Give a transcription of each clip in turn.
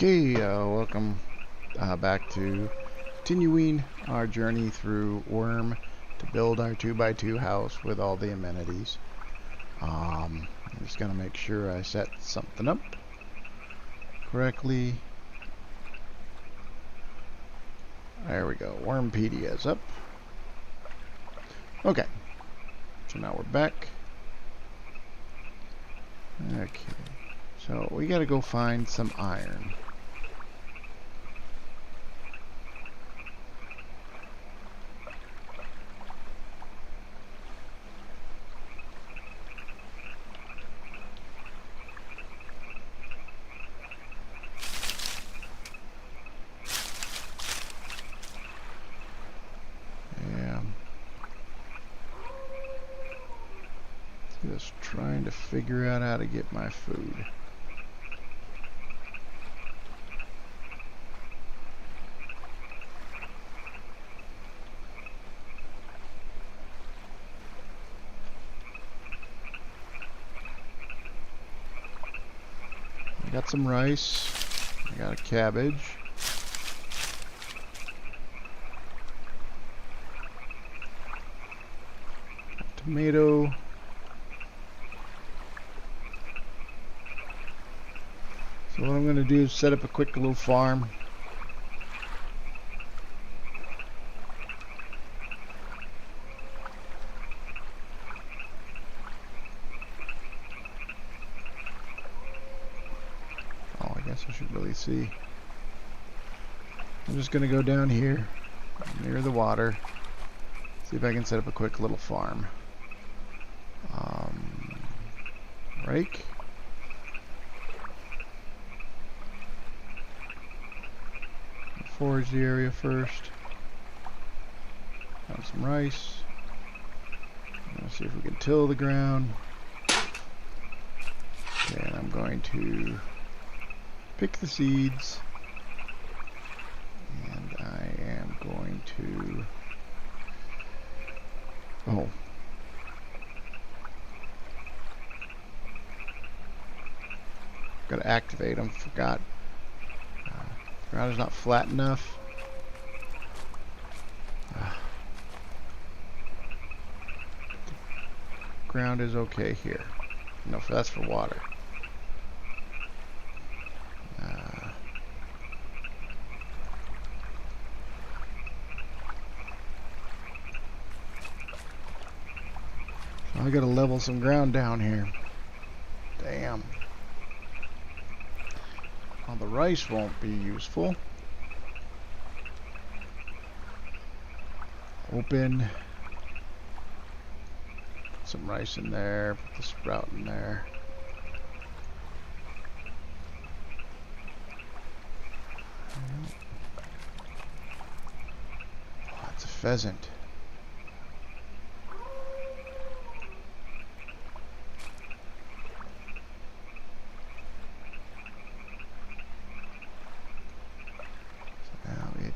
Okay, welcome back to continuing our journey through Wurm to build our 2x2 house with all the amenities. I'm just going to make sure I set something up correctly. There we go. Wurmpedia is up. Okay, so now we're back. Okay, so we got to go find some iron. Just trying to figure out how to get my food. I got some rice. I got a cabbage. Tomato. So what I'm going to do is set up a quick little farm. Oh, I guess I should really see. I'm just going to go down here near the water. See if I can set up a quick little farm. Rake. Forage the area first. Got some rice. Let's see if we can till the ground. Okay, and I'm going to pick the seeds. And I am going to... Oh. Gotta activate them. Forgot. Ground is not flat enough. Ground is okay here. No, that's for water. I gotta level some ground down here. Damn. Well, the rice won't be useful. Open. Put some rice in there. Put the sprout in there. Oh, that's a pheasant.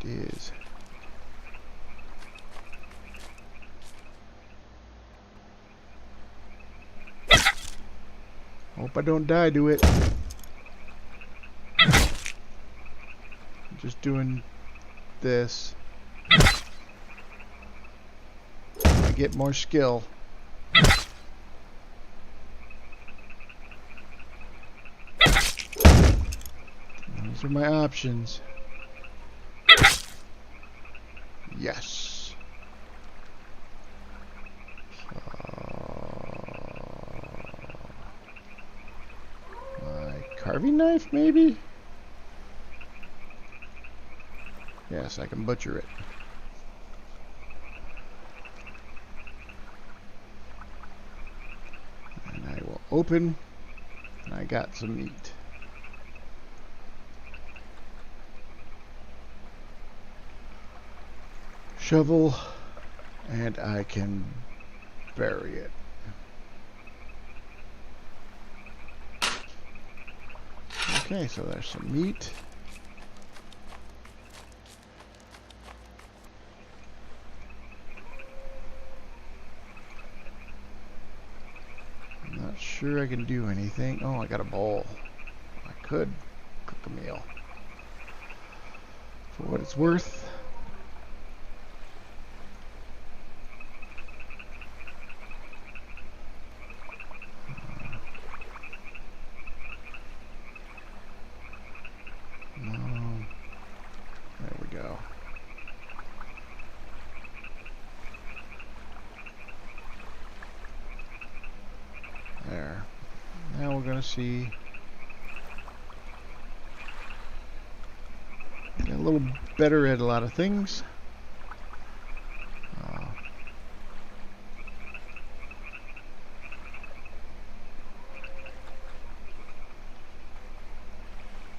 Is. Hope I don't die to it. I'm just doing this. I get more skill. Those are my options. Yes. My carving knife, maybe? Yes, I can butcher it. And I will open, and I got some meat. Shovel, and I can bury it. Okay, so there's some meat. I'm not sure I can do anything. Oh, I got a bowl. I could cook a meal. for what it's worth. No. There we go. There. Now we're going to see get a little better at a lot of things.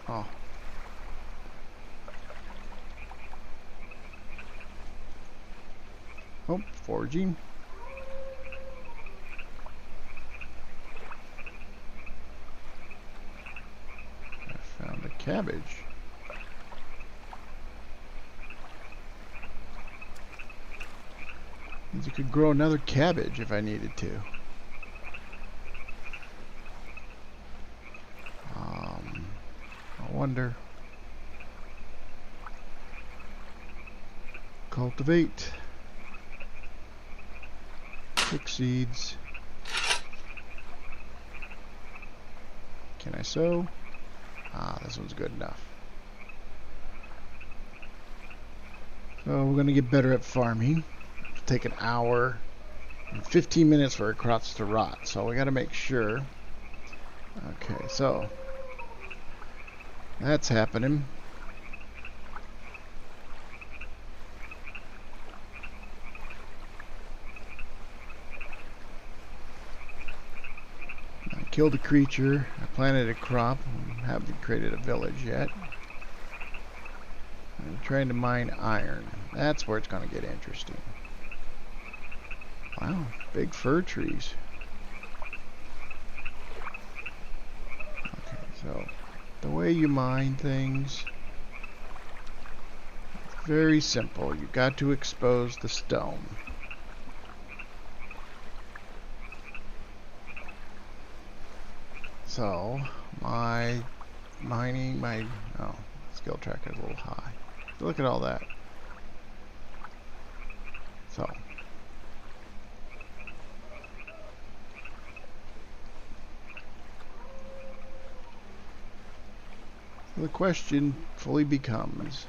Oh. Oh, foraging. I found a cabbage. Means you could grow another cabbage if I needed to. I wonder. Cultivate. Pick seeds. Can I sow? Ah, this one's good enough. So we're going to get better at farming. It'll take an hour and 15 minutes for our crops to rot. So we got to make sure. Okay, so that's happening. I killed a creature. I planted a crop. I haven't created a village yet. I'm trying to mine iron. That's where it's going to get interesting. Wow, big fir trees. Okay, so the way you mine things, it's very simple. You've got to expose the stone. So my mining, skill tracker is a little high. Look at all that. So the question fully becomes,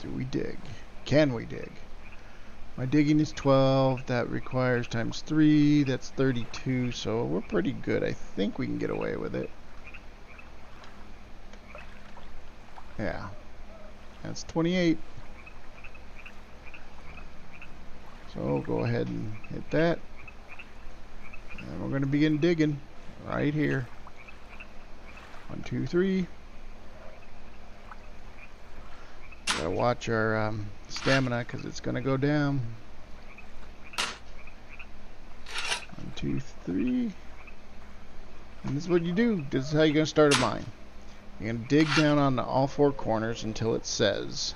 do we dig? Can we dig? My digging is 12. That requires times 3. That's 32. So we're pretty good. I think we can get away with it. Yeah. That's 28. So go ahead and hit that. And we're going to begin digging right here. 1, 2, 3. Gotta watch our stamina because it's gonna go down. 1, 2, 3. And this is what you do. This is how you're gonna start a mine. You're gonna dig down on all 4 corners until it says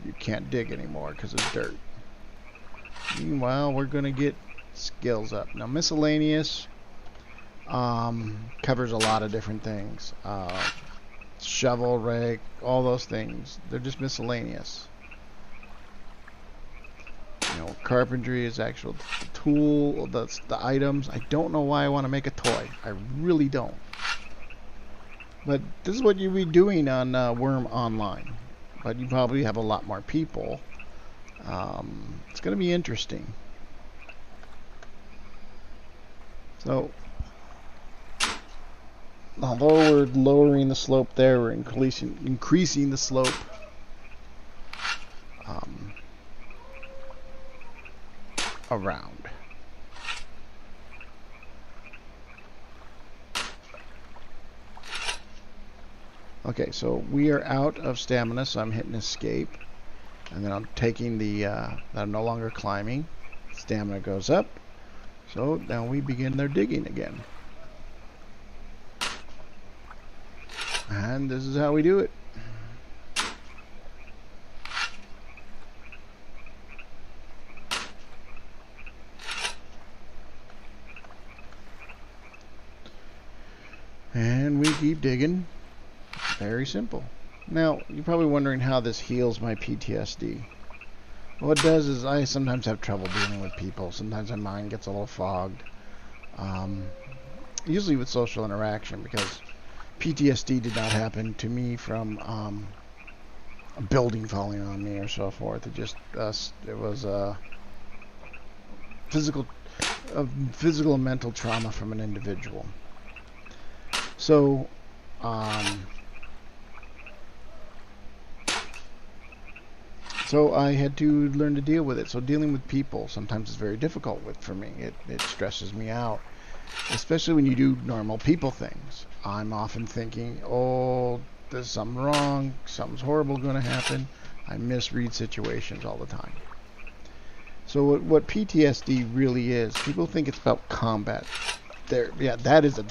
you can't dig anymore because it's dirt. Meanwhile, we're gonna get skills up. Now, miscellaneous covers a lot of different things. Shovel, rake, all those things. They're just miscellaneous. You know, carpentry is actual tool. That's the items. I don't know why I want to make a toy. I really don't. But this is what you'll be doing on Wurm Online. But you probably have a lot more people. It's going to be interesting. So, although we're lowering the slope there, we're increasing the slope. Around. Okay, so we are out of stamina, so I'm hitting escape. And then I'm taking the, I'm no longer climbing. Stamina goes up. So now we begin their digging again. And this is how we do it. And we keep digging. Very simple. Now, you're probably wondering how this heals my PTSD. What it does is I sometimes have trouble dealing with people. Sometimes my mind gets a little fogged. Usually with social interaction, because PTSD did not happen to me from a building falling on me or so forth. It just it was physical and mental trauma from an individual. So so I had to learn to deal with it. So dealing with people sometimes is very difficult for me. It stresses me out, especially when you do normal people things. I'm often thinking, oh, there's something wrong, something's horrible going to happen. I misread situations all the time. So what PTSD really is, people think it's about combat. Yeah, that is a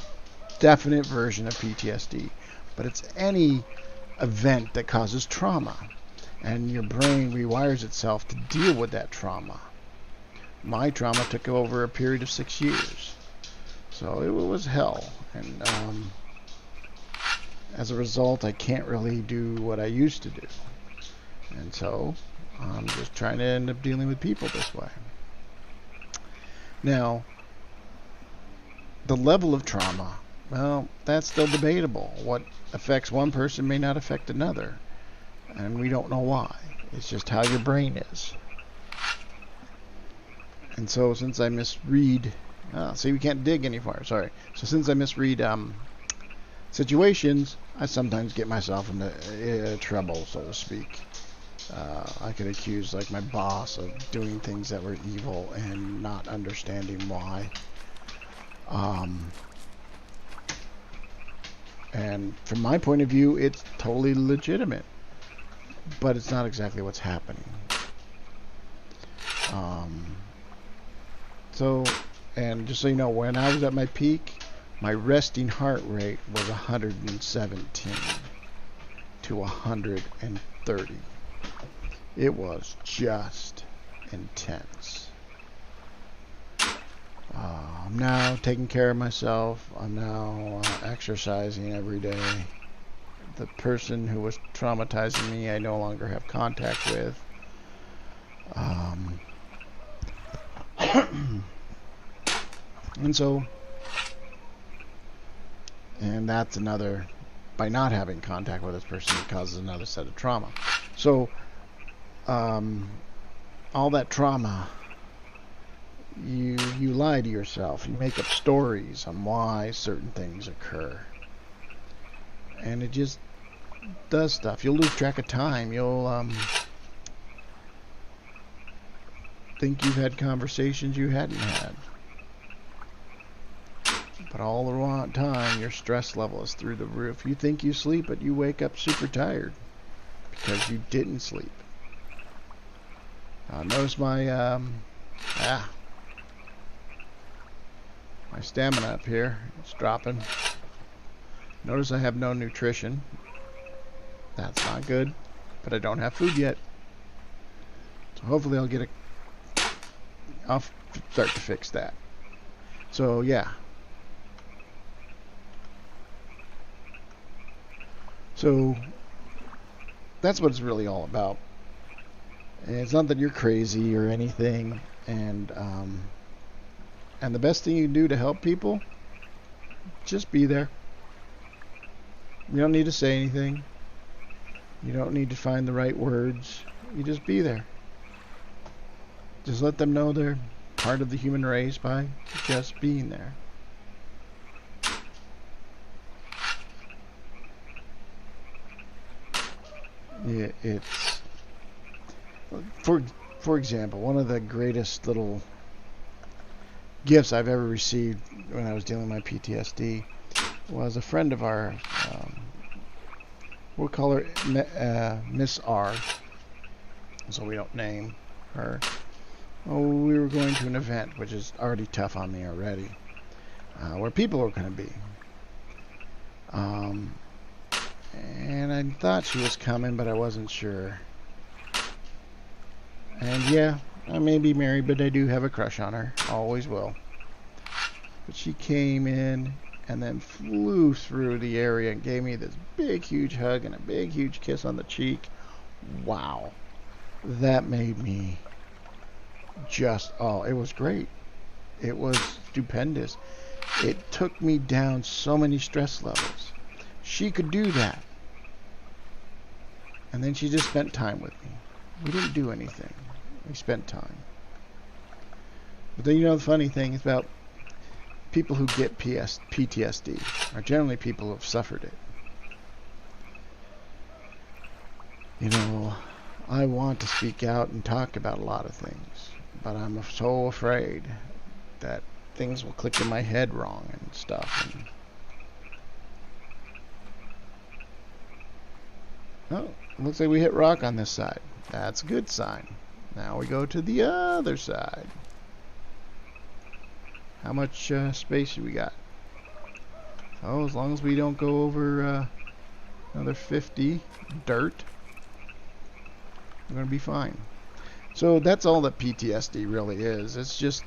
definite version of PTSD, but it's any event that causes trauma, and your brain rewires itself to deal with that trauma. My trauma took over a period of 6 years, so it was hell, and as a result, I can't really do what I used to do, and so I'm just trying to end up dealing with people this way. Now, the level of trauma, well, that's still debatable. What affects one person may not affect another, and we don't know why. It's just how your brain is. And so since I misread, see, we can't dig any farther, sorry. So since I misread situations, I sometimes get myself into trouble, so to speak. I could accuse like my boss of doing things that were evil and not understanding why. And from my point of view, it's totally legitimate, but it's not exactly what's happening. So, and just so you know, when I was at my peak, my resting heart rate was 117 to 130. It was just intense. I'm now taking care of myself. I'm now exercising every day. The person who was traumatizing me, I no longer have contact with. And so, and that's another, by not having contact with this person, it causes another set of trauma. So, all that trauma, you lie to yourself. You make up stories on why certain things occur, and it just does stuff. You'll lose track of time. You'll think you've had conversations you hadn't had, but all the time your stress level is through the roof. You think you sleep, but you wake up super tired because you didn't sleep. Notice my my stamina up here, it's dropping. Notice I have no nutrition. That's not good, but I don't have food yet. So hopefully I'll start to fix that. So yeah. So that's what it's really all about. And it's not that you're crazy or anything, and the best thing you can do to help people, just be there. You don't need to say anything. You don't need to find the right words. You just be there. Just let them know they're part of the human race by just being there. Yeah, it's for example, one of the greatest little gifts I've ever received when I was dealing with my PTSD was a friend of ours. We'll call her Miss R, so we don't name her. Oh, we were going to an event, which is already tough on me already, where people are going to be. And I thought she was coming, but I wasn't sure. And yeah, I may be married, but I do have a crush on her. Always will. But she came in, and then flew through the area and gave me this big, huge hug and a big, huge kiss on the cheek. Wow. That made me just, oh, it was great. It was stupendous. It took me down so many stress levels. She could do that. And then she just spent time with me. We didn't do anything. We spent time. But then, you know, the funny thing is about people who get PTSD are generally people who have suffered it. You know, I want to speak out and talk about a lot of things, but I'm so afraid that things will click in my head wrong and stuff. Oh, looks like we hit rock on this side. That's a good sign. Now we go to the other side. How much space do we got? Oh, as long as we don't go over another 50 dirt, we're going to be fine. So that's all that PTSD really is. It's just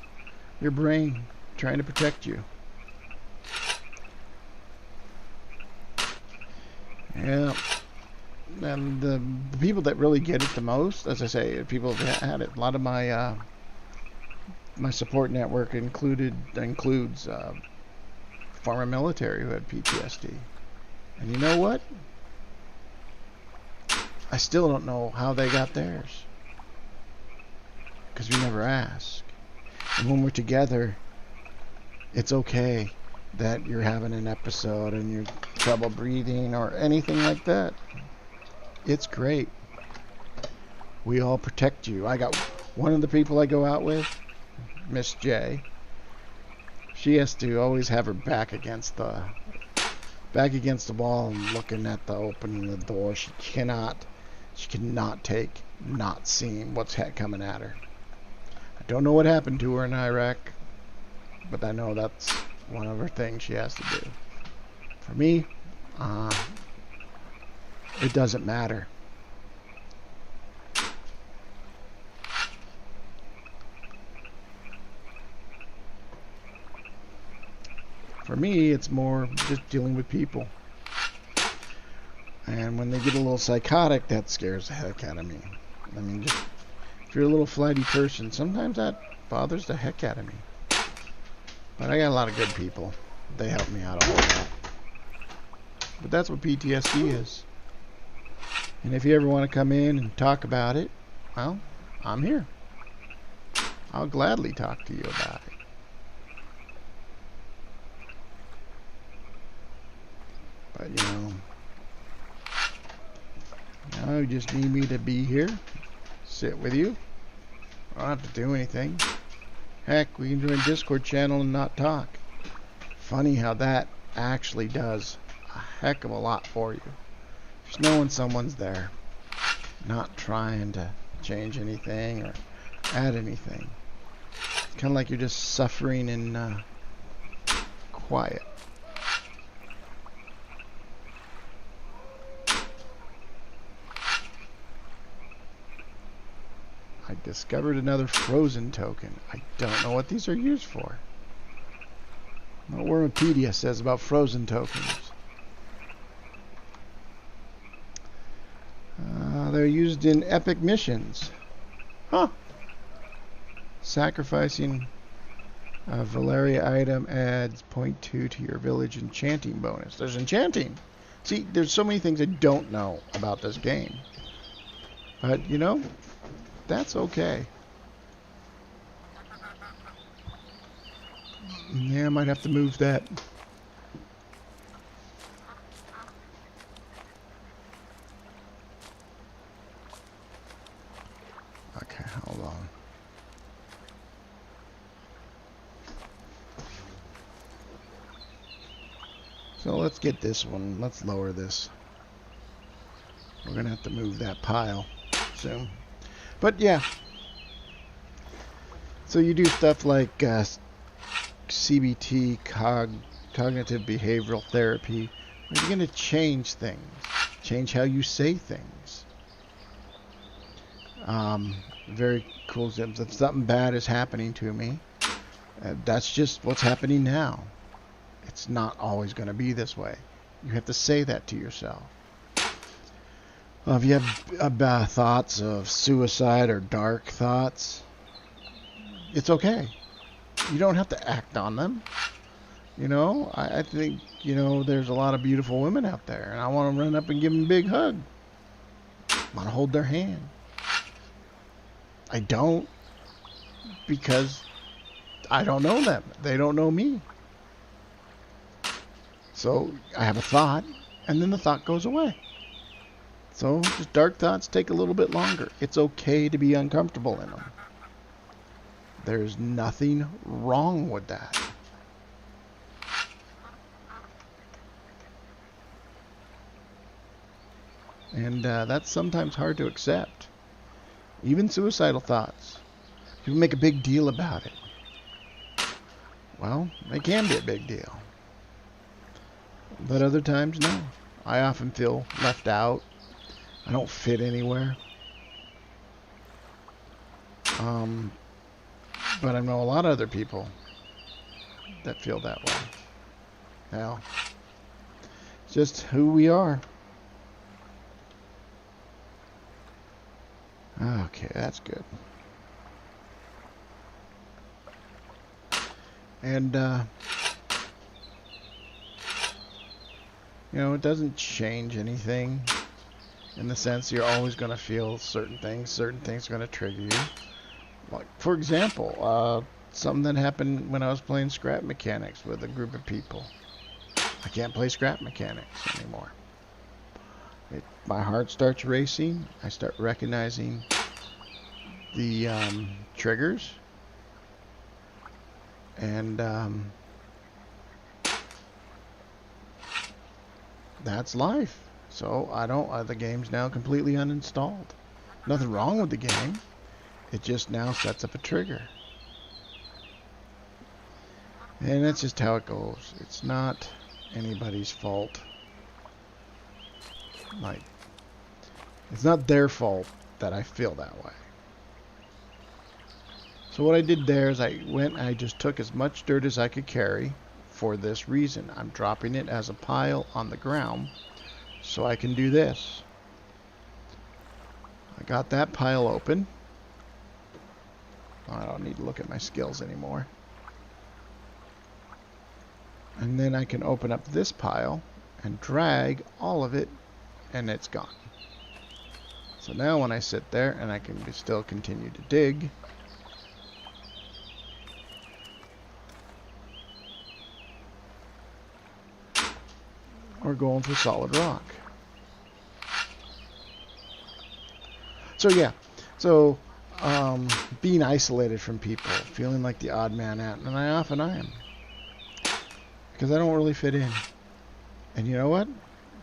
your brain trying to protect you. Yeah. And the people that really get it the most, as I say, people have had it. A lot of my my support network includes former military who had PTSD. And you know what? I still don't know how they got theirs, because we never ask. And when we're together, it's okay that you're having an episode and you're trouble breathing or anything like that. It's great. We all protect you. I got one of the people I go out with, Miss J. She has to always have her back against the wall and looking at the opening of the door. She cannot take not seeing what's coming at her. I don't know what happened to her in Iraq, but I know that's one of her things she has to do. For me, it doesn't matter. For me, it's more just dealing with people. And when they get a little psychotic, that scares the heck out of me. I mean, just, if you're a little flighty person, sometimes that bothers the heck out of me. But I got a lot of good people. They help me out a whole lot. But that's what PTSD is. And if you ever want to come in and talk about it, well, I'm here. I'll gladly talk to you about it. But, you know, now you just need me to be here, sit with you. I don't have to do anything. Heck, we can join a Discord channel and not talk. Funny how that actually does a heck of a lot for you. Just knowing someone's there, not trying to change anything or add anything. It's kind of like you're just suffering in quiet. I discovered another frozen token. I don't know what these are used for. What Wurmpedia says about frozen tokens. They're used in epic missions. Huh. Sacrificing a Valeria item adds 0.2 to your village enchanting bonus. There's enchanting. See, there's so many things I don't know about this game. But, you know, that's okay. Yeah, I might have to move that. Okay, hold on. So let's get this one. Let's lower this. We're going to have to move that pile soon. But yeah. So you do stuff like CBT, cognitive behavioral therapy. You're going to change things. Change how you say things. Very cool. If something bad is happening to me, that's just what's happening now. It's not always going to be this way. You have to say that to yourself. If you have thoughts of suicide or dark thoughts, it's okay. You don't have to act on them. You know, I think, you know, there's a lot of beautiful women out there, and I want to run up and give them a big hug. I want to hold their hand. I don't, because I don't know them. They don't know me. So I have a thought, and then the thought goes away. So just dark thoughts take a little bit longer. It's okay to be uncomfortable in them. There's nothing wrong with that. And that's sometimes hard to accept. Even suicidal thoughts. People make a big deal about it. Well, they can be a big deal. But other times, no. I often feel left out. I don't fit anywhere. But I know a lot of other people that feel that way. Now, it's just who we are. Okay, that's good. And, you know, it doesn't change anything in the sense you're always going to feel certain things are going to trigger you. Like, for example, something that happened when I was playing scrap mechanics with a group of people. I can't play scrap mechanics anymore. My heart starts racing. I start recognizing the triggers. And that's life. So I don't. The game's now completely uninstalled. Nothing wrong with the game. It just now sets up a trigger. And that's just how it goes. It's not anybody's fault. Like, it's not their fault that I feel that way. So what I did there is I went and I just took as much dirt as I could carry for this reason. I'm dropping it as a pile on the ground so I can do this. I got that pile open. I don't need to look at my skills anymore. And then I can open up this pile and drag all of it, and it's gone. So now when I sit there and I can still continue to dig, we're going for solid rock. So yeah, so being isolated from people, feeling like the odd man out, and I often am, because I don't really fit in. And you know what?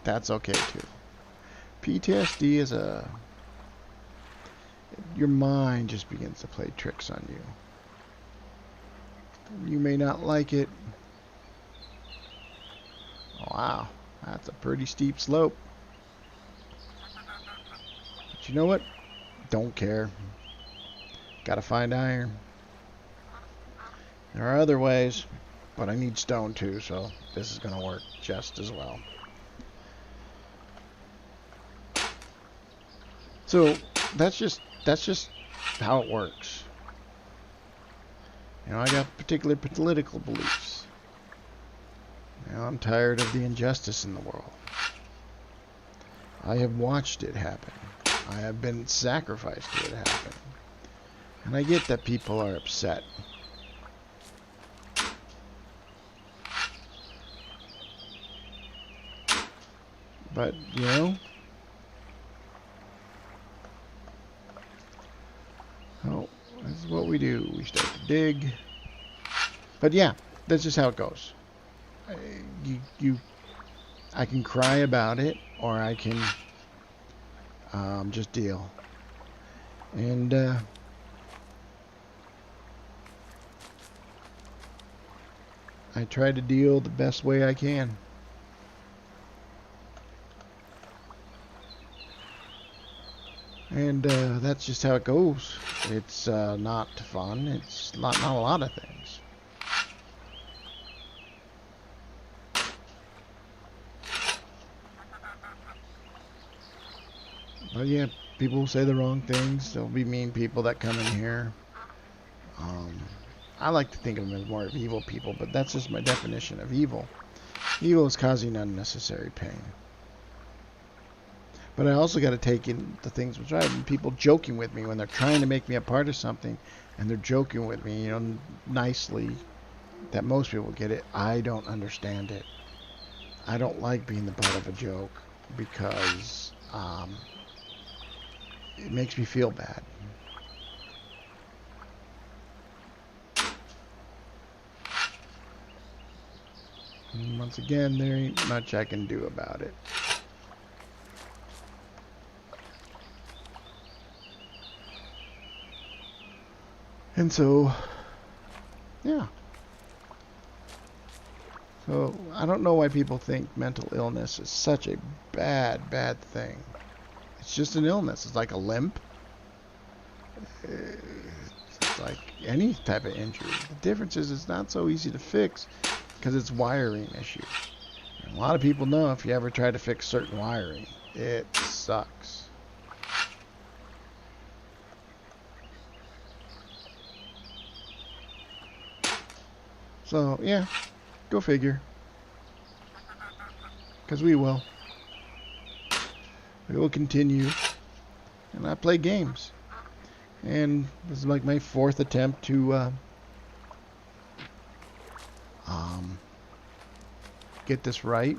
That's okay too. PTSD is your mind just begins to play tricks on you. You may not like it. Wow, that's a pretty steep slope. But you know what? Don't care. Gotta find iron. There are other ways, but I need stone too, so this is gonna work just as well. So that's just how it works. You know, I got particular political beliefs. You know, I'm tired of the injustice in the world. I have watched it happen. I have been sacrificed to it happen. And I get that people are upset. But, you know, oh, this is what we do. We start to dig. But yeah, that's just how it goes. I can cry about it, or I can just deal. And I try to deal the best way I can. And that's just how it goes. It's not fun. It's not a lot of things. But yeah, people say the wrong things. There'll be mean people that come in here. I like to think of them as more of evil people, but that's just my definition of evil. Evil is causing unnecessary pain. But I also got to take in the things which I have people joking with me when they're trying to make me a part of something, and they're joking with me, nicely, that most people get it. I don't understand it. I don't like being the butt of a joke because it makes me feel bad. And once again, there ain't much I can do about it. And so, yeah. So, I don't know why people think mental illness is such a bad, bad thing. It's just an illness. It's like a limp. It's like any type of injury. The difference is it's not so easy to fix because it's wiring issues. And a lot of people know if you ever try to fix certain wiring, it sucks. So, yeah, go figure. Because we will. We will continue. And I play games. And this is like my 4th attempt to get this right.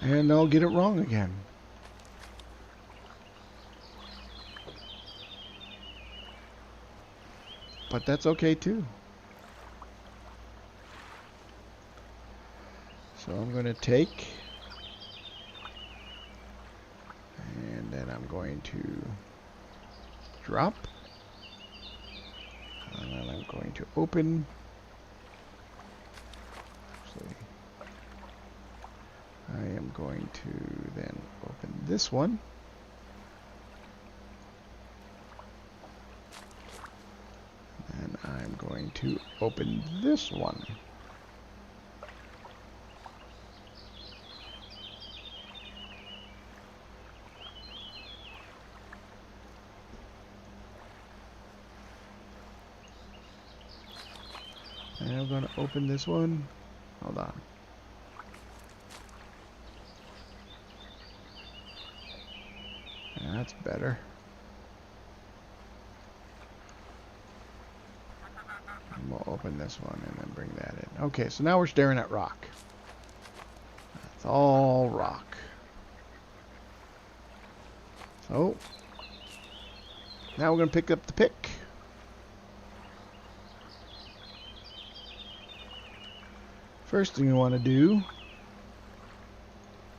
And I'll get it wrong again. But that's okay too. So I'm going to take, and then I'm going to drop, and then I'm going to open. Actually, I am going to then open this one. And I'm going to open this one. And I'm going to open this one. Hold on. That's better. And we'll open this one and then bring that in. Okay, so now we're staring at rock. That's all rock. So, now we're going to pick up the pick. First thing we want to do,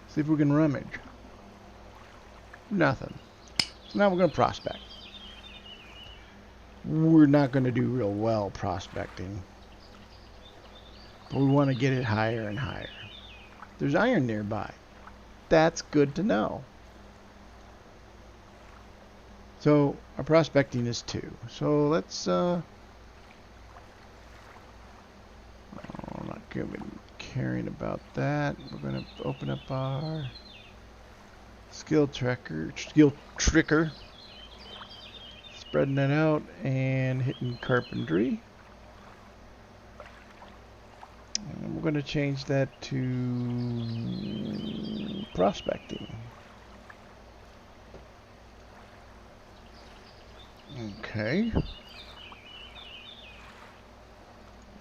see if we can rummage. Nothing. So now we're going to prospect. We're not going to do real well prospecting, but we want to get it higher and higher. There's iron nearby. That's good to know. So our prospecting is 2. So let's I'm not going to be caring about that. We're going to open up our skill tracker, spreading that out and hitting carpentry. And we're going to change that to prospecting. Okay.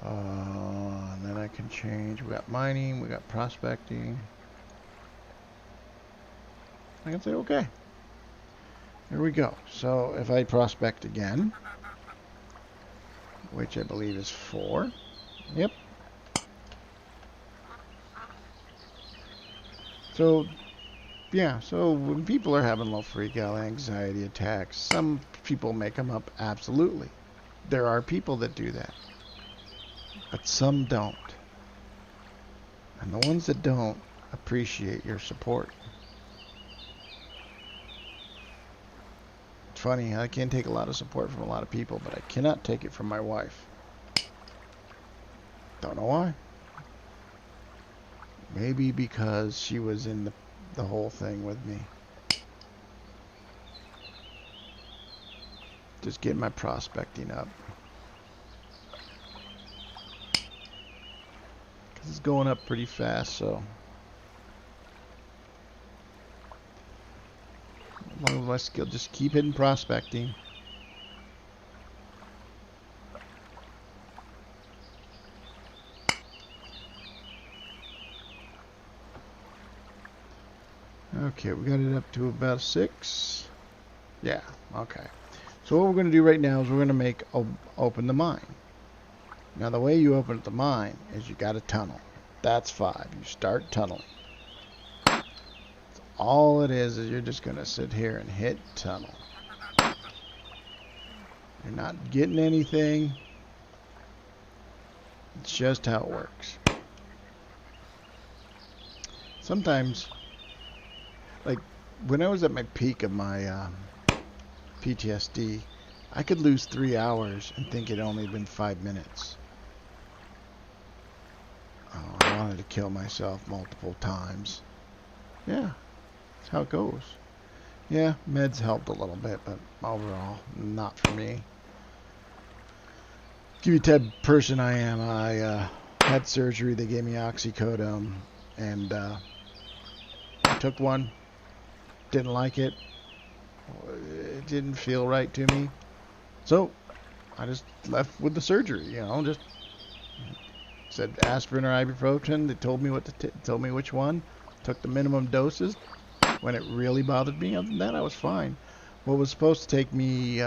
And then I can change. We got mining, we got prospecting. I can say okay. There we go. So if I prospect again, which I believe is 4. Yep. So, yeah, so when people are having low freak out, anxiety attacks, some people make them up, absolutely. There are people that do that. But some don't. And the ones that don't appreciate your support. It's funny, I can take a lot of support from a lot of people, but I cannot take it from my wife. Don't know why. Maybe because she was in the whole thing with me. Just getting my prospecting up. Because it's going up pretty fast, so. Along with my skill, just keep hitting prospecting. Okay, we got it up to about 6. Yeah, okay. So what we're going to do right now is we're going to open the mine. Now the way you open the mine is you got to tunnel. That's 5. You start tunneling. All it is you're just going to sit here and hit tunnel. You're not getting anything. It's just how it works. Sometimes, like when I was at my peak of my PTSD, I could lose 3 hours and think it only been 5 minutes. Oh, I wanted to kill myself multiple times. Yeah, that's how it goes. Yeah, meds helped a little bit, but overall, not for me. Give you the type of person I am. I had surgery. They gave me oxycodone, and I took one. Didn't like it. It didn't feel right to me. So I just left with the surgery. You know, just said aspirin or ibuprofen. They told me told me which one. Took the minimum doses when it really bothered me. Other than that, I was fine. What was supposed to take me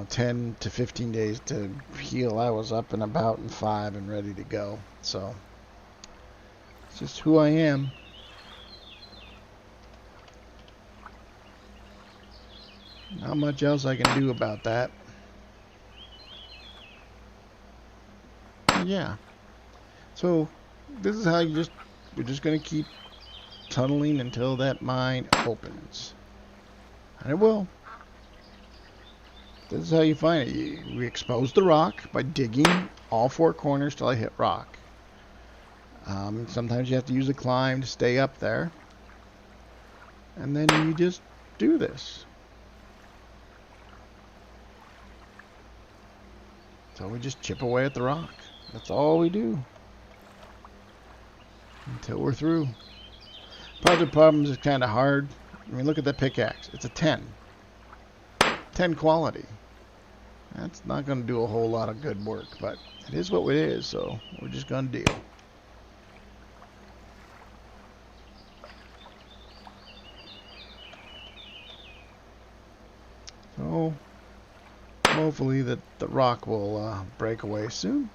10 to 15 days to heal, I was up and about in 5 and ready to go. So it's just who I am. Not much else I can do about that. Yeah. So this is how you're just going to keep tunneling until that mine opens. And it will. This is how you find it. We expose the rock by digging all 4 corners till I hit rock. Sometimes you have to use a climb to stay up there. And then you just do this. So we just chip away at the rock. That's all we do. Until we're through. Part of the problems is kind of hard. I mean, look at that pickaxe. It's a 10. 10 quality. That's not going to do a whole lot of good work, but it is what it is, so we're just going to deal. So, hopefully the rock will break away soon.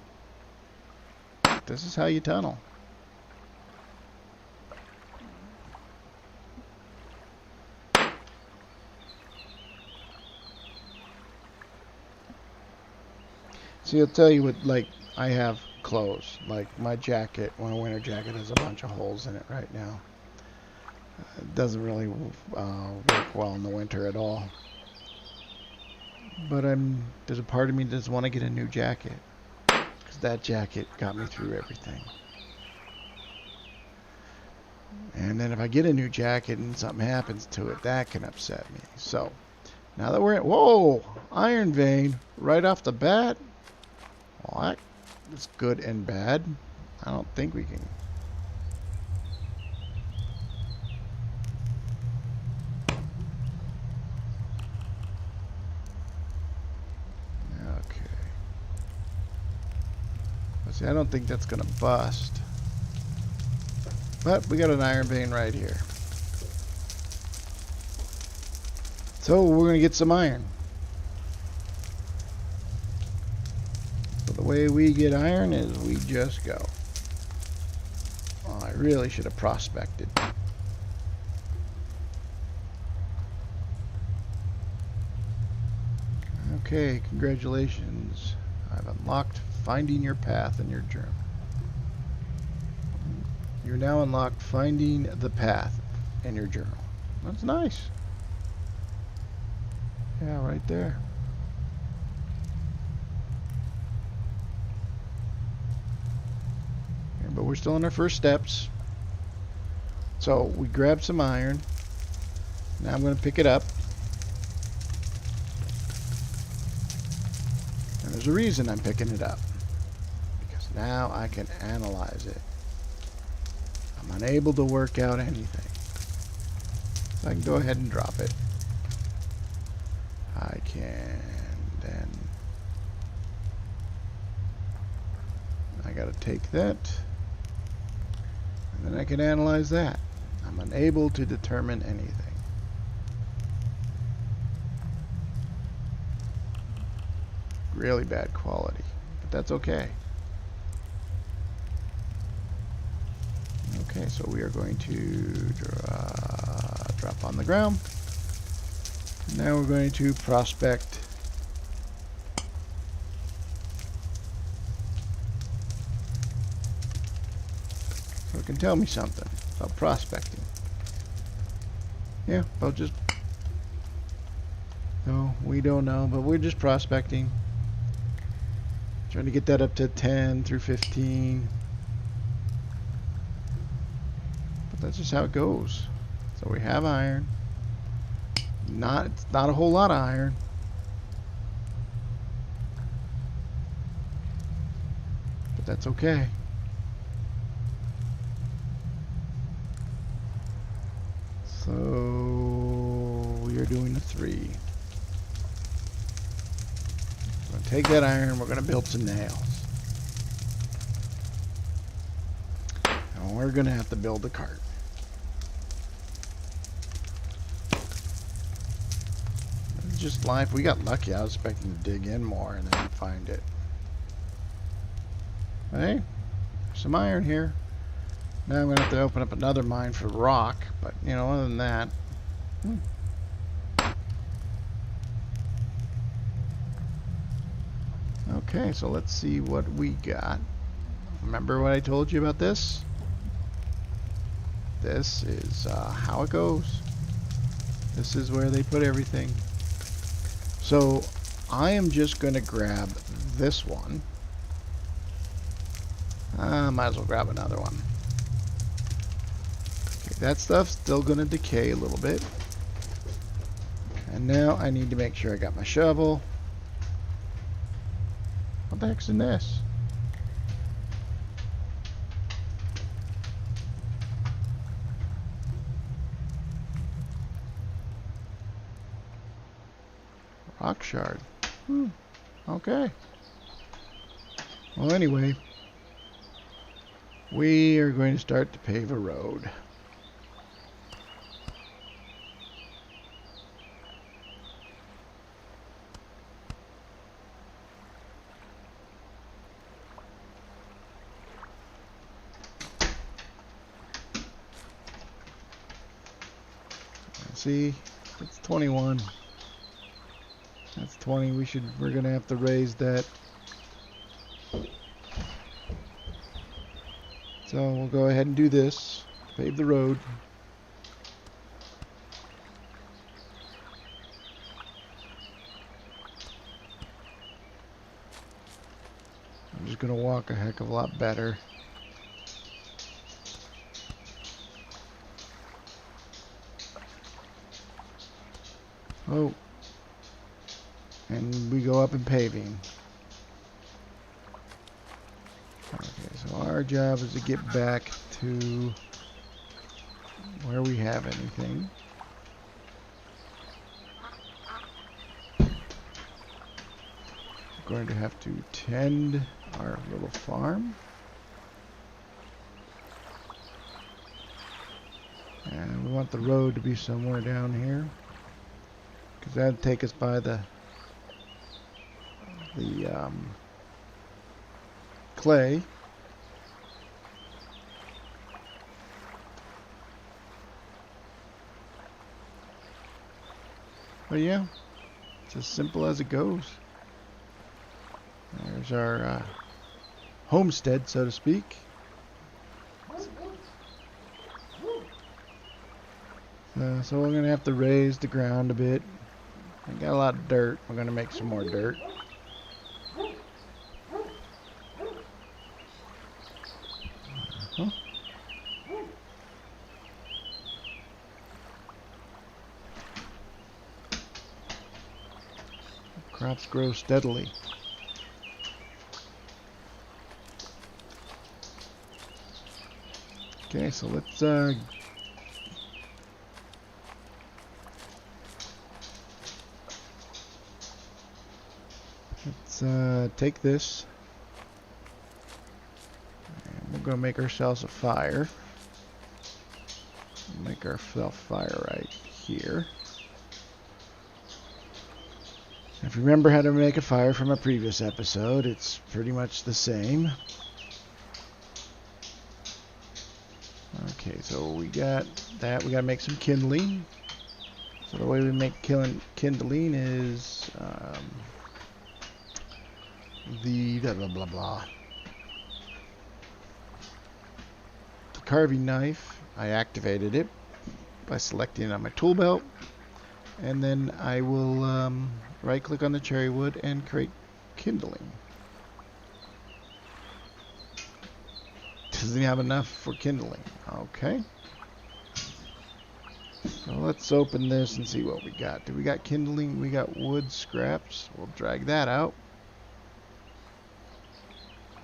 This is how you tunnel. See, I'll tell you what, like, I have clothes. Like, my jacket, my winter jacket has a bunch of holes in it right now. It doesn't really work well in the winter at all. But there's a part of me that doesn't want to get a new jacket. Because that jacket got me through everything. And then if I get a new jacket and something happens to it, that can upset me. So, now that we're in, whoa, iron vein, right off the bat. Well, that's good and bad. I don't think we can. Okay. Let's see, I don't think that's going to bust. But we got an iron vein right here. So we're going to get some iron. The way we get iron is we just go. Oh, I really should have prospected. Okay, congratulations. I've unlocked finding your path in your journal. You're now unlocked finding the path in your journal. That's nice. Yeah, right there. but we're still in our first steps. So we grab some iron. Now I'm going to pick it up. And there's a reason I'm picking it up. Because now I can analyze it. I'm unable to work out anything. So I can go ahead and drop it. I can then... I gotta take that. And then I can analyze that. I'm unable to determine anything. Really bad quality, but that's okay. Okay, so we are going to drop on the ground. Now we're going to prospect. So it can tell me something about prospecting. Yeah, about just... No, we don't know, but we're just prospecting. Trying to get that up to 10 through 15. But that's just how it goes. So we have iron. It's not a whole lot of iron. But that's okay. So we are doing the 3. We're going to take that iron, we're going to build some nails. And we're going to have to build a cart. It's just life. We got lucky. I was expecting to dig in more and then find it. Hey, some iron here. Now I'm going to have to open up another mine for rock, but, you know, other than that... Okay, so let's see what we got. Remember what I told you about this? This is how it goes. This is where they put everything. So I am just going to grab this one. Might as well grab another one. Okay, that stuff's still going to decay a little bit. And now I need to make sure I got my shovel. What the heck's in this? Rock shard. Okay. Well, anyway, we are going to start to pave a road. See, it's 21. That's 20. We're gonna have to raise that. So we'll go ahead and do this. Pave the road. I'm just gonna walk a heck of a lot better. Oh. And we go up in paving. Okay, so our job is to get back to where we have anything. We're going to have to tend our little farm. And we want the road to be somewhere down here. Because that'd take us by the clay. But yeah, it's as simple as it goes. There's our homestead, so to speak. So we're going to have to raise the ground a bit. I got a lot of dirt. We're going to make some more dirt. Huh? Crops grow steadily. Okay, so let's take this, and we're gonna make ourselves a fire. Make ourselves a fire right here. If you remember how to make a fire from a previous episode, it's pretty much the same. Okay, so we got that. We gotta make some kindling. So the way we make kindling is the blah blah blah blah. The carving knife. I activated it by selecting it on my tool belt, and then I will right-click on the cherry wood and create kindling. Doesn't have enough for kindling. Okay. So let's open this and see what we got. Do we got kindling? We got wood scraps. We'll drag that out.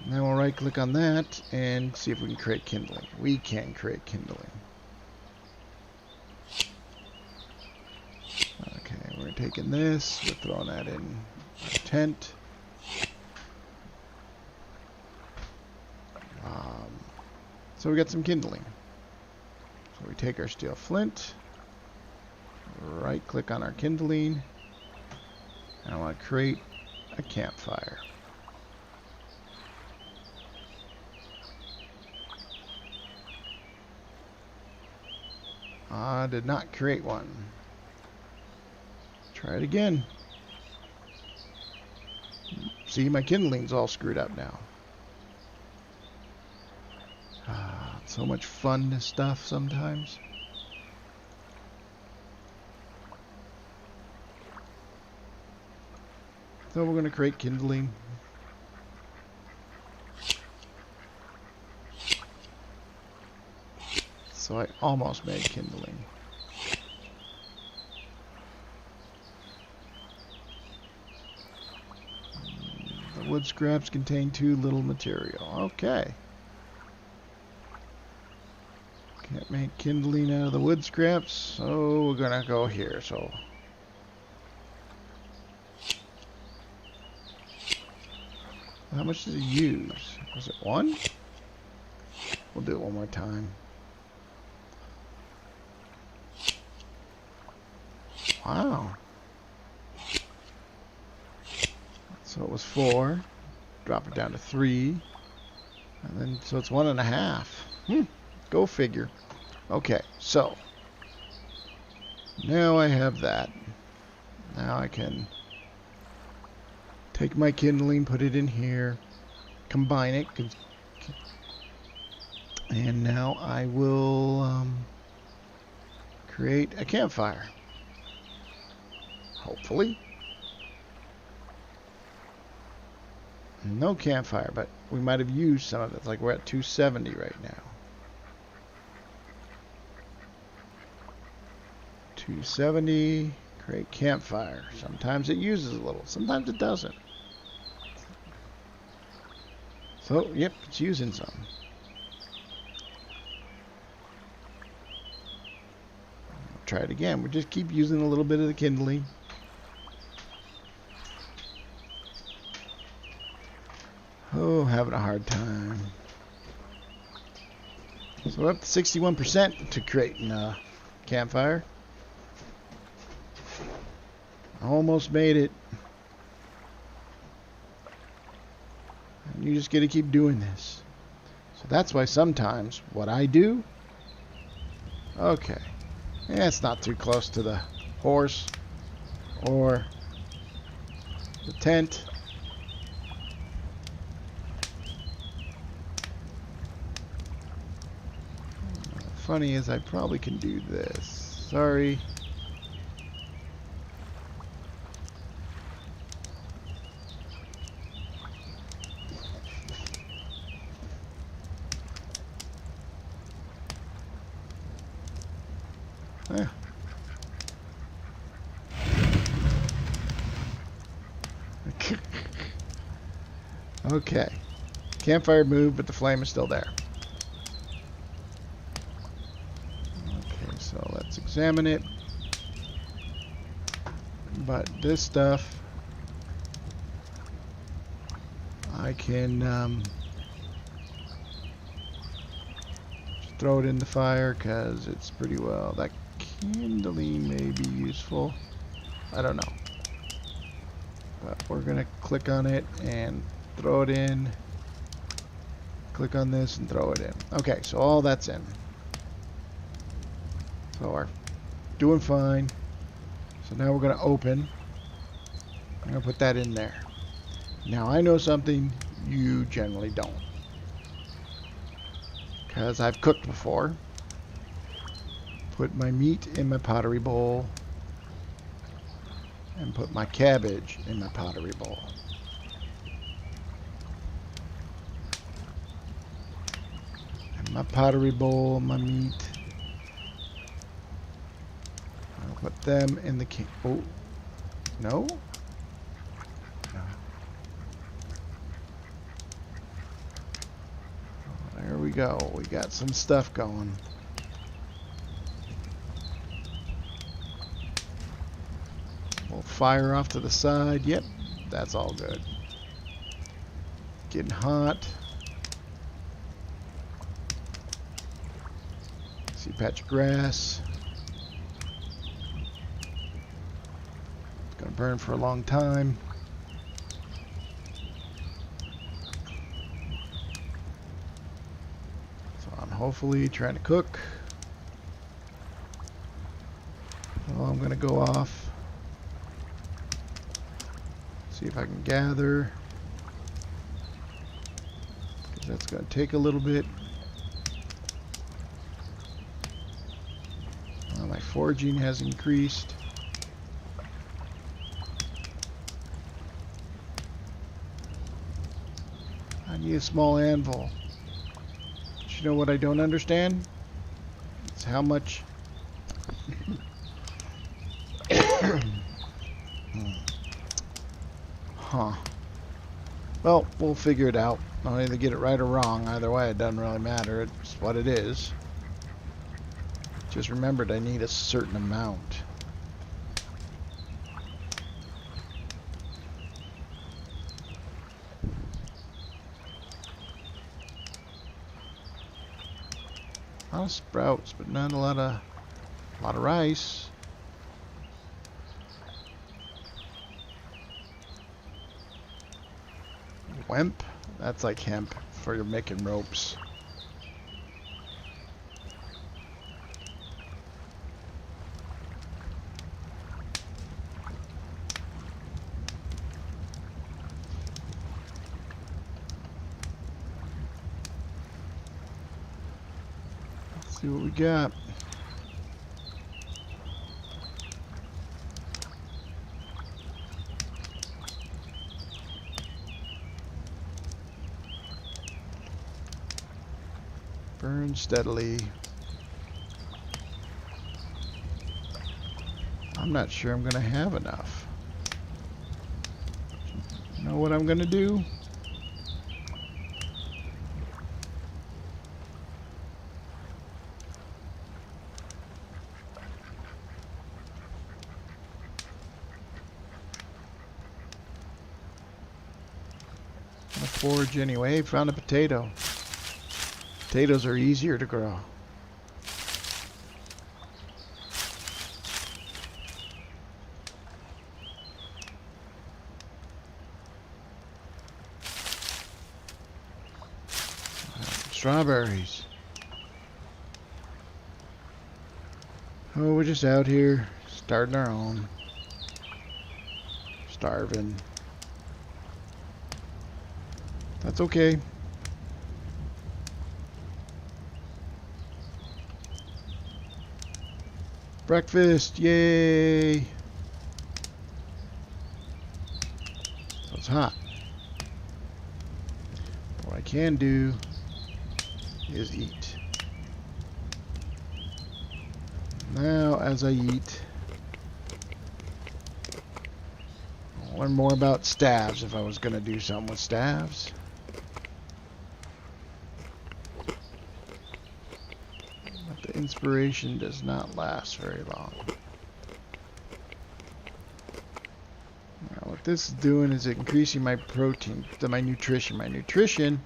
And then we'll right click on that and see if we can create kindling. We can create kindling. Okay, we're taking this, we're throwing that in our tent. So we got some kindling. So we take our steel flint, right click on our kindling, and I want to create a campfire. I did not create one. Try it again. See, my kindling's all screwed up now. So much fun, this stuff sometimes. So we're going to create kindling. So I almost made kindling. The wood scraps contain too little material. Okay. Can't make kindling out of the wood scraps, so we're gonna go here. So how much did it use? Was it one? We'll do it one more time. Wow. So it was 4. Drop it down to 3. And then, so it's 1.5. Go figure. Okay, so now I have that. Now I can take my kindling, put it in here, combine it, and now I will create a campfire. Hopefully. No campfire, but we might have used some of it. Like we're at 270 right now. 270, create campfire. Sometimes it uses a little, sometimes it doesn't. So, yep, it's using some. Try it again. We just keep using a little bit of the kindling. Oh, having a hard time. So we're up to 61% to creating a campfire. Almost made it. And you just got to keep doing this. So that's why sometimes what I do. Okay. Yeah, it's not too close to the horse or the tent. Funny is I probably can do this. Sorry. Eh. Okay. Campfire moved, but the flame is still there. Okay, so let's examine it. But this stuff, I can just throw it in the fire because it's pretty well. That kindling may be useful. I don't know. But we're going to click on it and throw it in. Click on this and throw it in. Okay, so all that's in. So we're doing fine. So now we're going to open. I'm going to put that in there. Now I know something you generally don't. Because I've cooked before. Put my meat in my pottery bowl. And put my cabbage in my pottery bowl. And my pottery bowl, my meat. I'll put them in the oh, no? No. Oh, there we go. We got some stuff going. We'll fire off to the side. Yep, that's all good. Getting hot. See a patch of grass. It's gonna burn for a long time. So I'm hopefully trying to cook. Well, I'm gonna go off. See if I can gather. Because that's gonna take a little bit. My foraging has increased. I need a small anvil. But you know what I don't understand? It's how much... Huh. Well, we'll figure it out. I'll either get it right or wrong. Either way, it doesn't really matter. It's what it is. Just remembered I need a certain amount. A lot of sprouts, but not a lot of rice. Wemp? That's like hemp for your making ropes. Let's see what we got. Burn steadily. I'm not sure I'm going to have enough. You know what I'm going to do? I'm going to forage anyway. Found a potato. Potatoes are easier to grow. Strawberries. Oh, we're just out here starting our own. Starving. That's okay. Breakfast, yay! So it's hot. What I can do is eat. Now, as I eat, I'll learn more about staves if I was going to do something with staves. But the inspiration does not last very long. Now, what this is doing is increasing my protein, my nutrition. My nutrition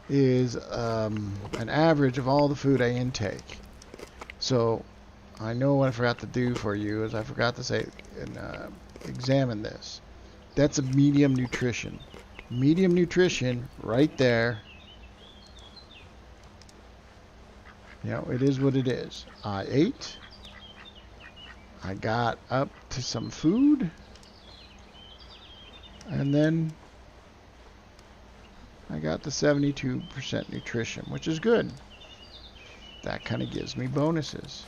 is an average of all the food I intake. So, I know what I forgot to do for you is I forgot to say and examine this. That's a medium nutrition. Medium nutrition right there. You know, it is what it is. I ate. I got up to some food. And then I got the 72% nutrition, which is good. That kind of gives me bonuses.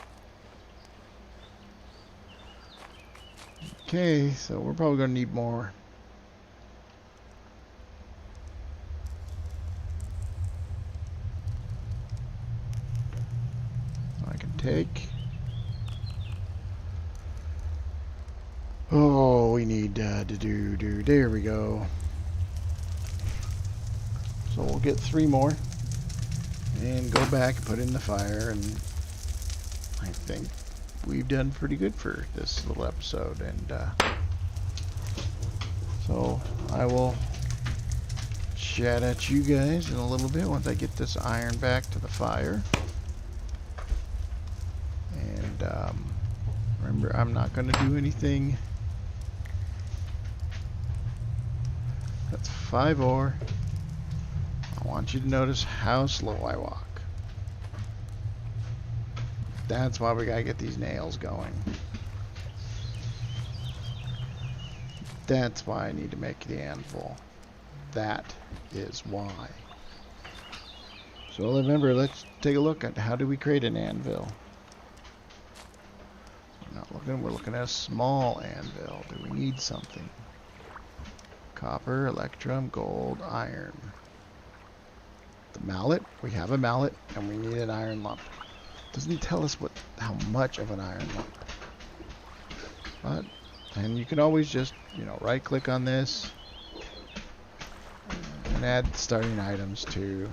Okay, so we're probably going to need more. I can take. Oh, we need to do. There we go. So we'll get 3 more. And go back and put in the fire. And I think we've done pretty good for this little episode. And so I will chat at you guys in a little bit once I get this iron back to the fire. And remember, I'm not going to do anything. That's 5 ore. I want you to notice how slow I walk. That's why we gotta get these nails going. That's why I need to make the anvil. That is why. So remember, let's take a look at how do we create an anvil. We're looking at a small anvil. Do we need something? Copper, electrum, gold, iron. The mallet, we have a mallet, and we need an iron lump. Doesn't tell us how much of an iron lump. But, and you can always just, right click on this and add starting items to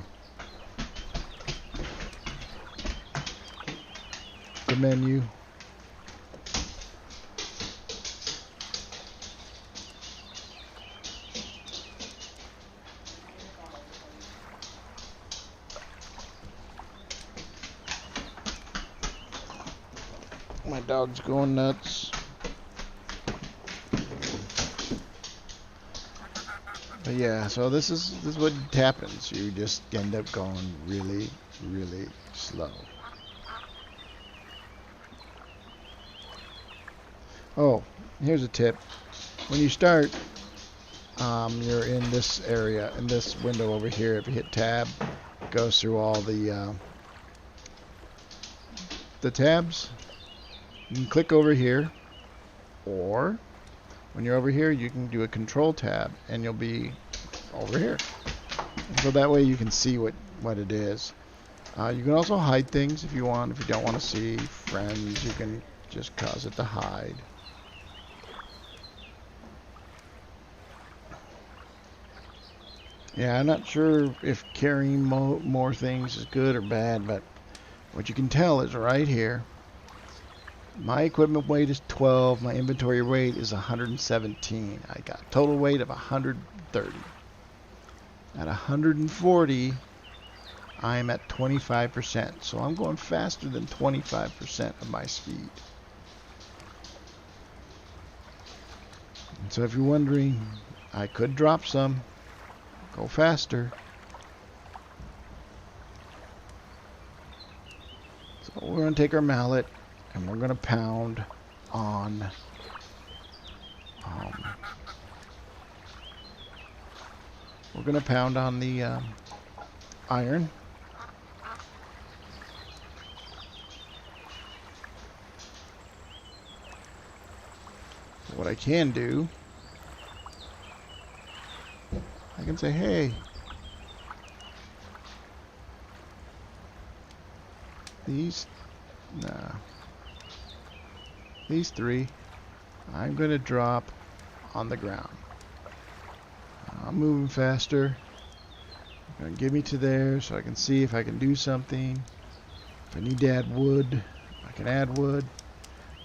the menu. My dog's going nuts. But yeah, so this is what happens. You just end up going really, really slow. Oh, here's a tip. When you start, you're in this area, in this window over here. If you hit tab, it goes through all the tabs. You can click over here, or when you're over here, you can do a control tab, and you'll be over here. And so that way you can see what it is. You can also hide things if you want. If you don't want to see friends, you can just cause it to hide. Yeah, I'm not sure if carrying more things is good or bad, but what you can tell is right here. My equipment weight is 12. My inventory weight is 117. I got total weight of 130. At 140, I'm at 25%. So I'm going faster than 25% of my speed. And so if you're wondering, I could drop some, go faster. So we're going to take our mallet. And we're going to pound on the iron. What I can do, I can say, hey, these, nah. these 3, I'm going to drop on the ground. I'm moving faster. Going to get me to there so I can see if I can do something. If I need to add wood, I can add wood.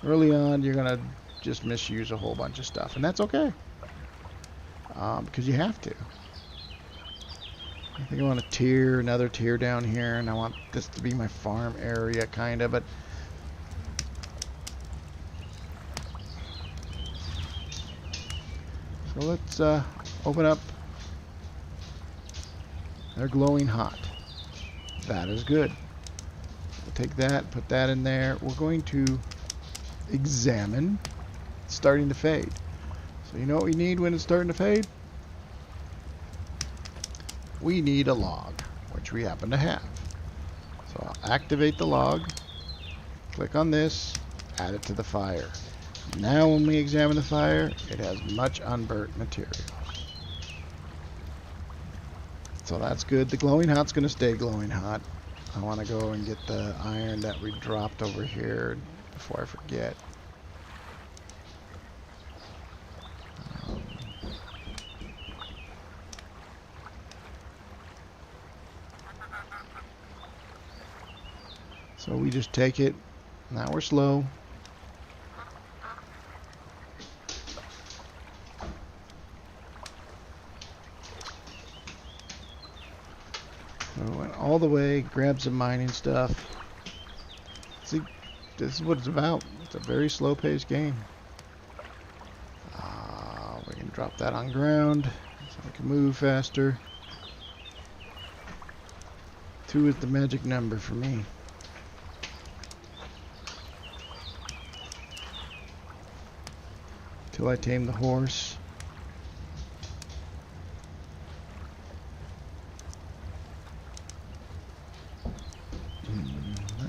Early on, you're going to just misuse a whole bunch of stuff, and that's okay. Because you have to. I think I want another tier down here, and I want this to be my farm area, kind of, but so let's open up. They're glowing hot. That is good. We'll take that, put that in there. We're going to examine. It's starting to fade. So you know what we need when it's starting to fade? We need a log, which we happen to have. So I'll activate the log, click on this, add it to the fire. Now when we examine the fire, it has much unburnt material. So that's good. The glowing hot's going to stay glowing hot. I want to go and get the iron that we dropped over here before I forget. So we just take it. Now we're slow. So we went all the way, grab some mining stuff. See, this is what it's about. It's a very slow-paced game. We can drop that on ground so we can move faster. 2 is the magic number for me. Till I tame the horse.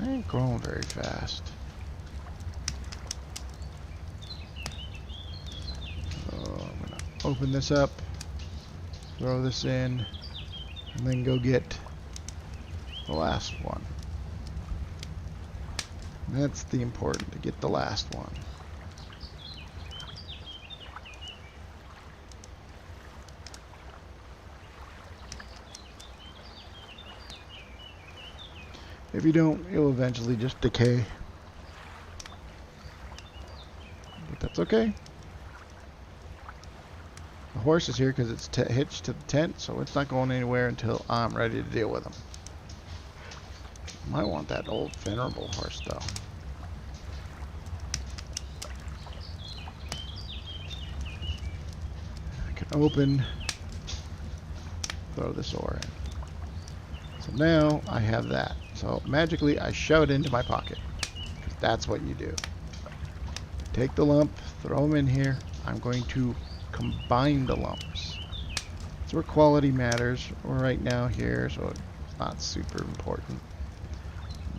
I ain't growing very fast. So I'm gonna open this up, throw this in, and then go get the last one. And that's the important, to get the last one. If you don't, it'll eventually just decay. But that's okay. The horse is here because it's hitched to the tent, so it's not going anywhere until I'm ready to deal with him. Might want that old venerable horse, though. I can open, throw this ore in. So now I have that. So magically I shove it into my pocket. That's what you do. Take the lump, throw them in here. I'm going to combine the lumps. That's where quality matters. We're right now here, so it's not super important.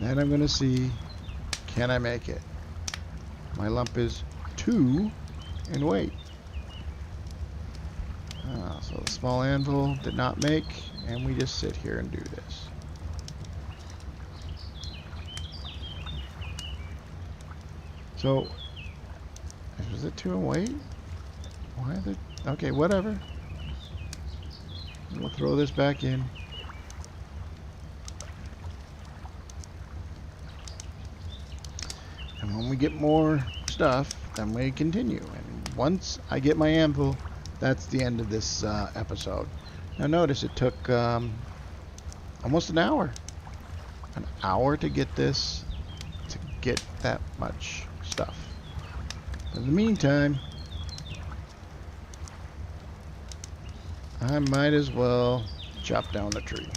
Then I'm going to see, can I make it? My lump is 2 in weight. So the small anvil did not make, and we just sit here and do this. So, was it 2 in weight? Why is it? Okay, whatever. We'll throw this back in. And when we get more stuff, then we continue. And once I get my anvil, that's the end of this episode. Now notice it took almost an hour. An hour to get this, to get that much stuff. In the meantime, I might as well chop down the tree.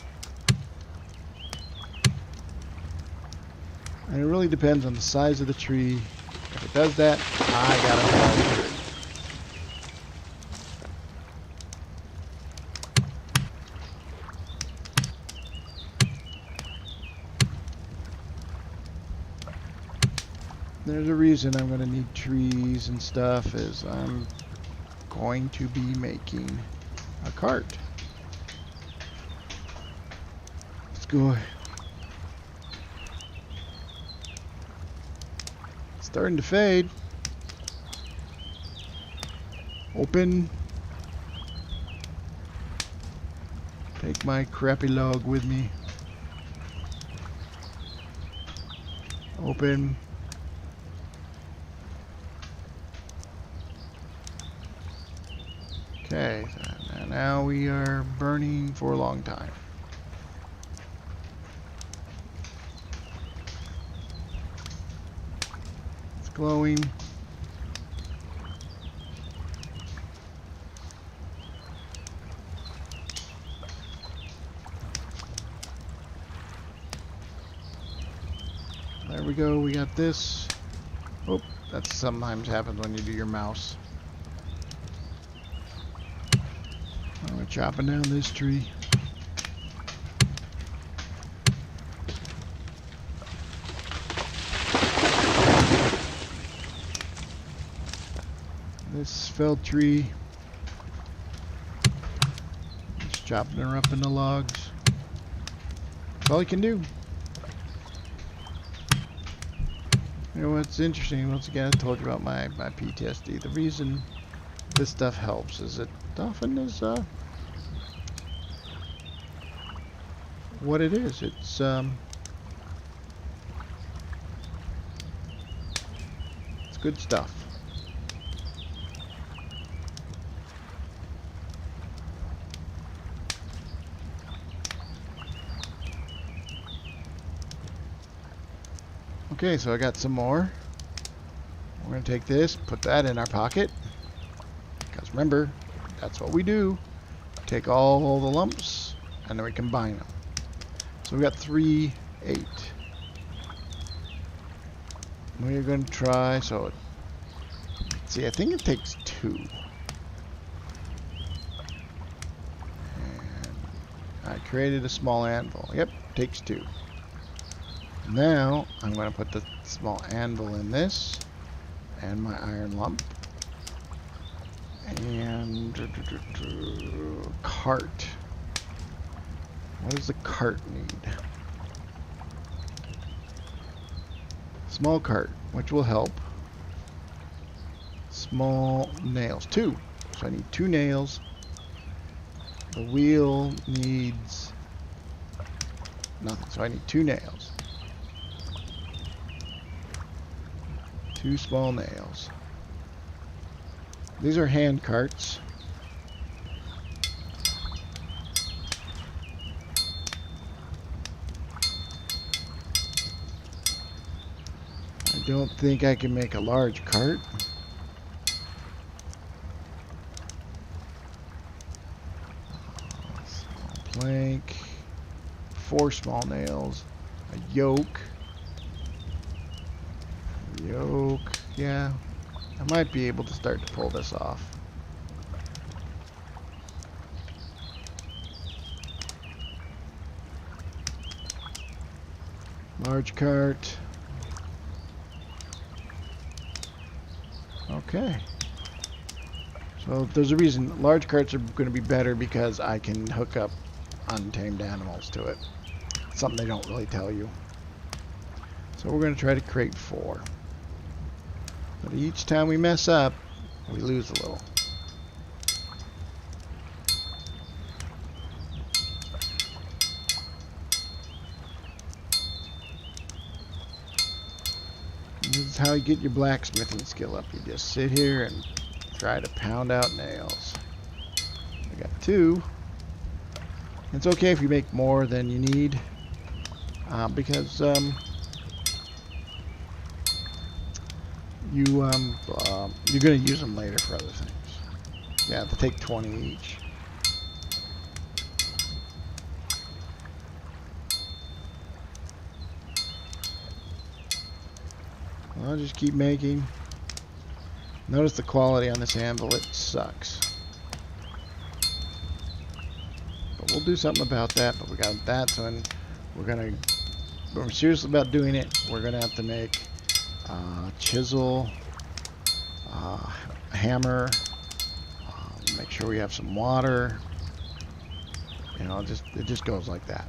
And it really depends on the size of the tree. If it does that, I gotta haul the tree. There's a reason I'm going to need trees and stuff, is I'm going to be making a cart. Let's go. It's starting to fade. Open. Take my crappy log with me. Open. Okay, so now we are burning for a long time. It's glowing. There we go, we got this. Oh, that sometimes happens when you do your mouse. We're chopping down this tree. This felled tree. Just chopping her up into logs. That's all you can do. You know what's interesting, once again I told you about my PTSD. The reason this stuff helps is it often is what it is. It's good stuff. Okay, so I got some more. We're going to take this, put that in our pocket. Because remember, that's what we do. Take all the lumps, and then we combine them. So we got 3, 8. We're going to try, so, see, I think it takes 2. And I created a small anvil. Yep, takes 2. Now, I'm going to put the small anvil in this, and my iron lump, and cart. What does the cart need? Small cart, which will help. Small nails, 2. So I need 2 nails. The wheel needs nothing, so I need 2 nails. 2 small nails. These are hand carts. I don't think I can make a large cart. Small plank. 4 small nails. A yoke. Yoke, yeah. I might be able to start to pull this off. Large cart. Okay. So there's a reason large carts are going to be better, because I can hook up untamed animals to it. Something they don't really tell you. So we're going to try to create 4. But each time we mess up, we lose a little. And this is how you get your blacksmithing skill up. You just sit here and try to pound out nails. I got 2. It's okay if you make more than you need, because you're going to use them later for other things. Yeah, they take 20 each. Well, I'll just keep making. Notice the quality on this anvil, it sucks. But we'll do something about that, but we got that, so when we're serious about doing it, we're going to have to make chisel, hammer, make sure we have some water. You know, it just goes like that.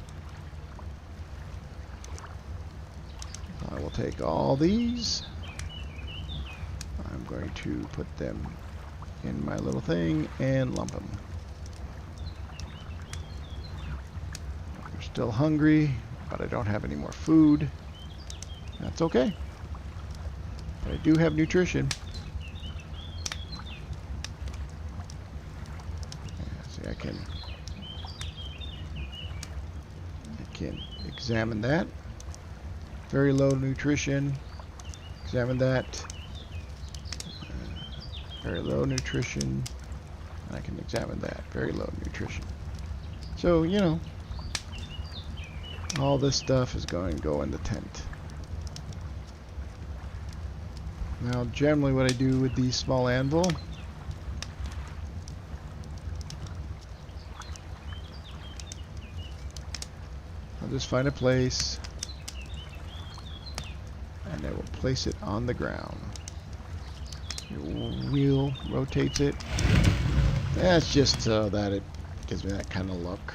I will take all these. I'm going to put them in my little thing and lump them. They're still hungry, but I don't have any more food. That's okay. But I do have nutrition. Yeah, see, I can examine that. Very low nutrition. Examine that. Very low nutrition. And I can examine that. Very low nutrition. So, you know, all this stuff is going to go in the tent. Now, generally what I do with these small anvil, I'll just find a place and I will place it on the ground. Your wheel rotates it. That's just so that it gives me that kind of look.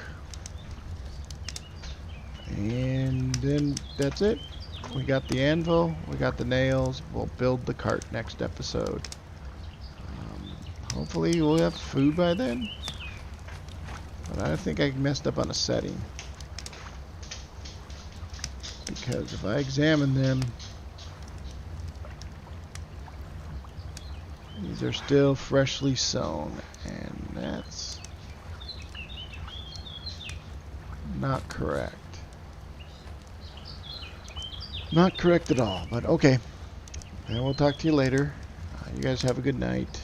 And then that's it. We got the anvil, we got the nails. We'll build the cart next episode. Hopefully we'll have food by then. But I think I messed up on a setting. Because if I examine them, these are still freshly sown, and that's not correct. Not correct at all, but okay. And we'll talk to you later. You guys have a good night.